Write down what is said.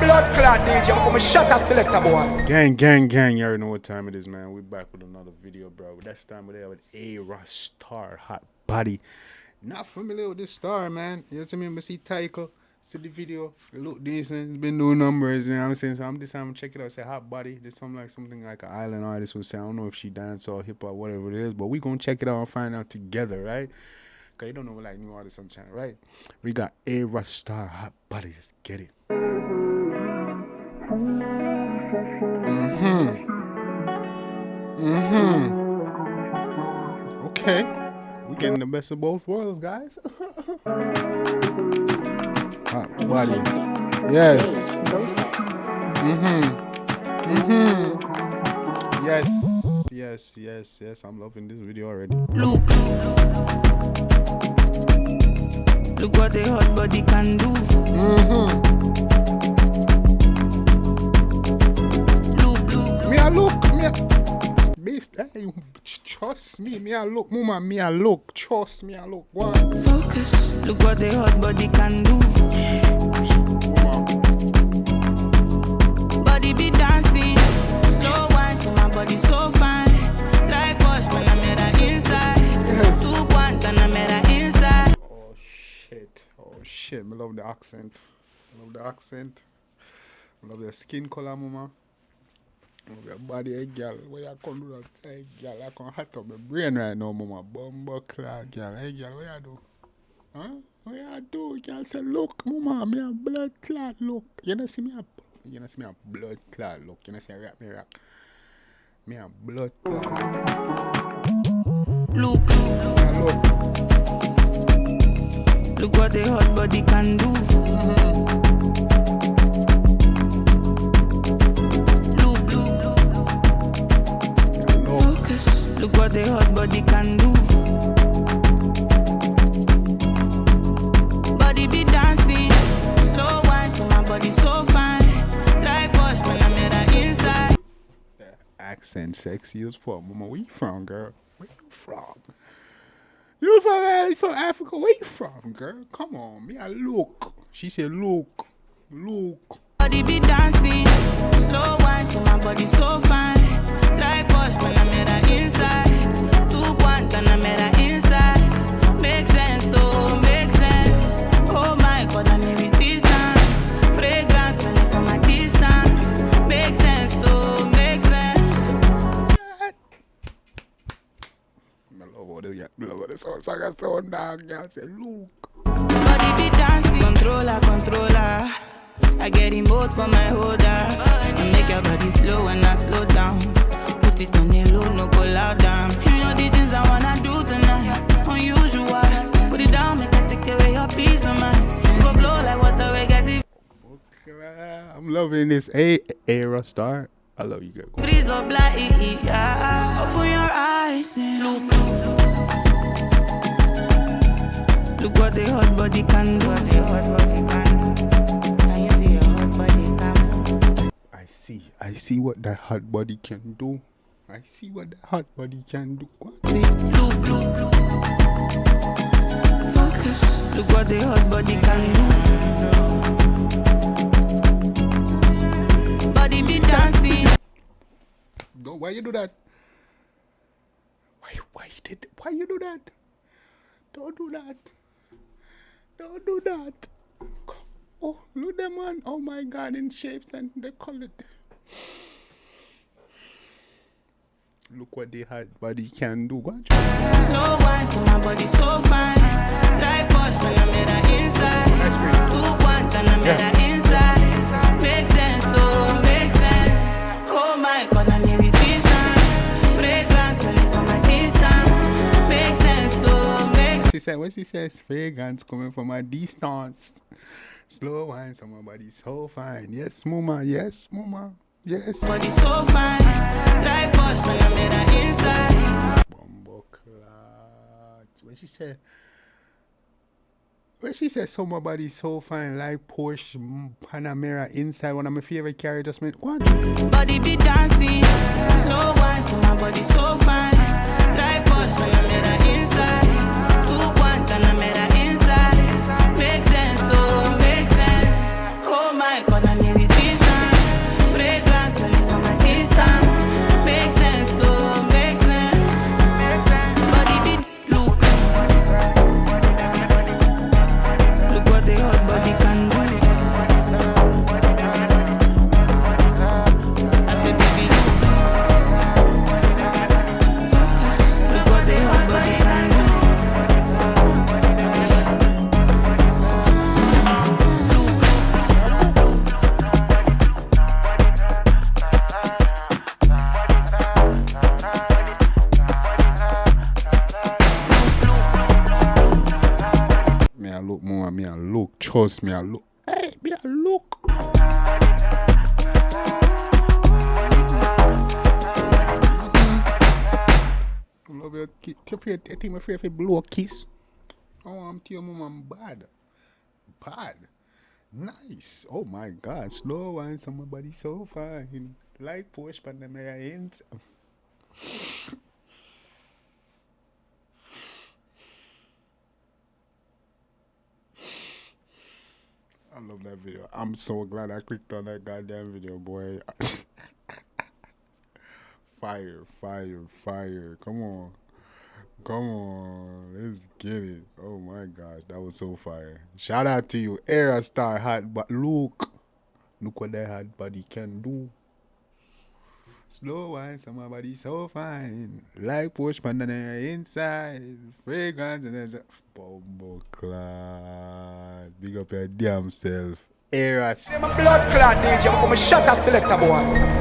blood clot DJ from a shot at selector boy. Gang, you already know what time it is, man. We're back with another video, bro. This time we're there with Ayra Starr, hot body. Not familiar with this star, man. You know what I mean? But see title, see the video, it look decent. It's been doing numbers, you know what I'm saying? So I'm just gonna check it out. Say hot body. There's something like an island artist would say. I don't know if she dance or hip hop, whatever it is, but we gonna check it out and find out together, right? Cause you don't know like new artists on channel, right? We got Ayra Starr, hot body. Let's get it. Okay. We getting the best of both worlds, guys. Hot body. Yes. Yes. I'm loving this video already. Look what the hot body can do. Beast, hey, trust me, I look, mama, trust me, I look. One. Focus. Look what the hot body can do. Body be dancing, slow wine, so my body so fine. Like wash when I made her inside. Yes. 2 1 when I made her inside. Oh shit, I love the accent. I love the skin color, mama. Your body, hey girl, where you come do that? Hey girl, I can hot up my brain right now, mama. Bumbo clock, girl. Hey girl, what you do? Huh? What you do? Girl say, look, mama, me a blood clot look. You don't see me a blood clot look. You don't see me rap. Me a blood clot. Look what the hot body can do. Look what the hot body can do. Body be dancing, slow wine, so my body so fine. Like wash when I made her inside. Accent sexy as fuck, mama. Where you from, girl? Where you from? You from Africa? Where you from, girl? Come on, me. I look. She said, look. Body be dancing, slow wine, so my body so fine. Like wash when I made her inside. 2 1 when I made her inside. Make sense, oh, make sense. Oh my God, I need resistance. Fragrance only from my distance. Make sense, oh, make sense. I love what this song. So I got so down, girl. Say, look. Body be dancing, controller. I get in both for my holder. I make your body slow when I slow down. Put it on your low, no go loud down. You know the things I wanna do tonight. Unusual. Put it down, make I take away your peace of mind. You go blow like water, we get it. Okay, I'm loving this. Hey, Ayra Starr. I love you, girl. Freeze up like open your eyes and look what the hot body can do. I see what that hot body can do. What? See, look. Focus. Look what the hot body can do. Body be dancing. No, why you do that? Why you do that? Don't do that. Oh, look them on. Oh my God, in shapes and they call it. Look what the hot body can do. What? Slow wine, so my body so fine. Like wash when I made her inside. 2 1 when I made her inside. Make sense, oh, make sense. Oh my God, I need resistance. Fragrance only from my distance. Make sense, oh, make sense. She said, when she says fragrance coming from a distance. Slow wine, so my body so fine. Yes, mama. Yes. Body so fine. Like wash when I made her inside. Bumbo clot. When she said so my body so fine, like Porsche Panamera inside, one of my favorite car adjustment. What? Body be dancing, slow wine, so my body so fine. Like wash when I made her inside. 2 1 when I made her inside. Make sense, oh, make sense. Oh my God, I need resistance. Trust me, I look. Hey, me I look. I love your kiss. I think my afraid if I blow a kiss. Oh, I'm to your mom, I'm bad. Bad. Nice. Oh my God. Slow wine, somebody so fine. Like Porsche Panamera ends. I love that video. I'm so glad I clicked on that goddamn video, boy. Fire, fire, fire. Come on. Come on. Let's get it. Oh my gosh. That was so fire. Shout out to you. Ayra Starr hot, but look. Look what that hot body can do. Slow wine, somebody so fine. Like Porsche Panamera inside. Fragrance and there's a Bumbo clad. Big up your damn self. Ayra Starr. I'm a blood clot DJ, I'm a shut up selector boy.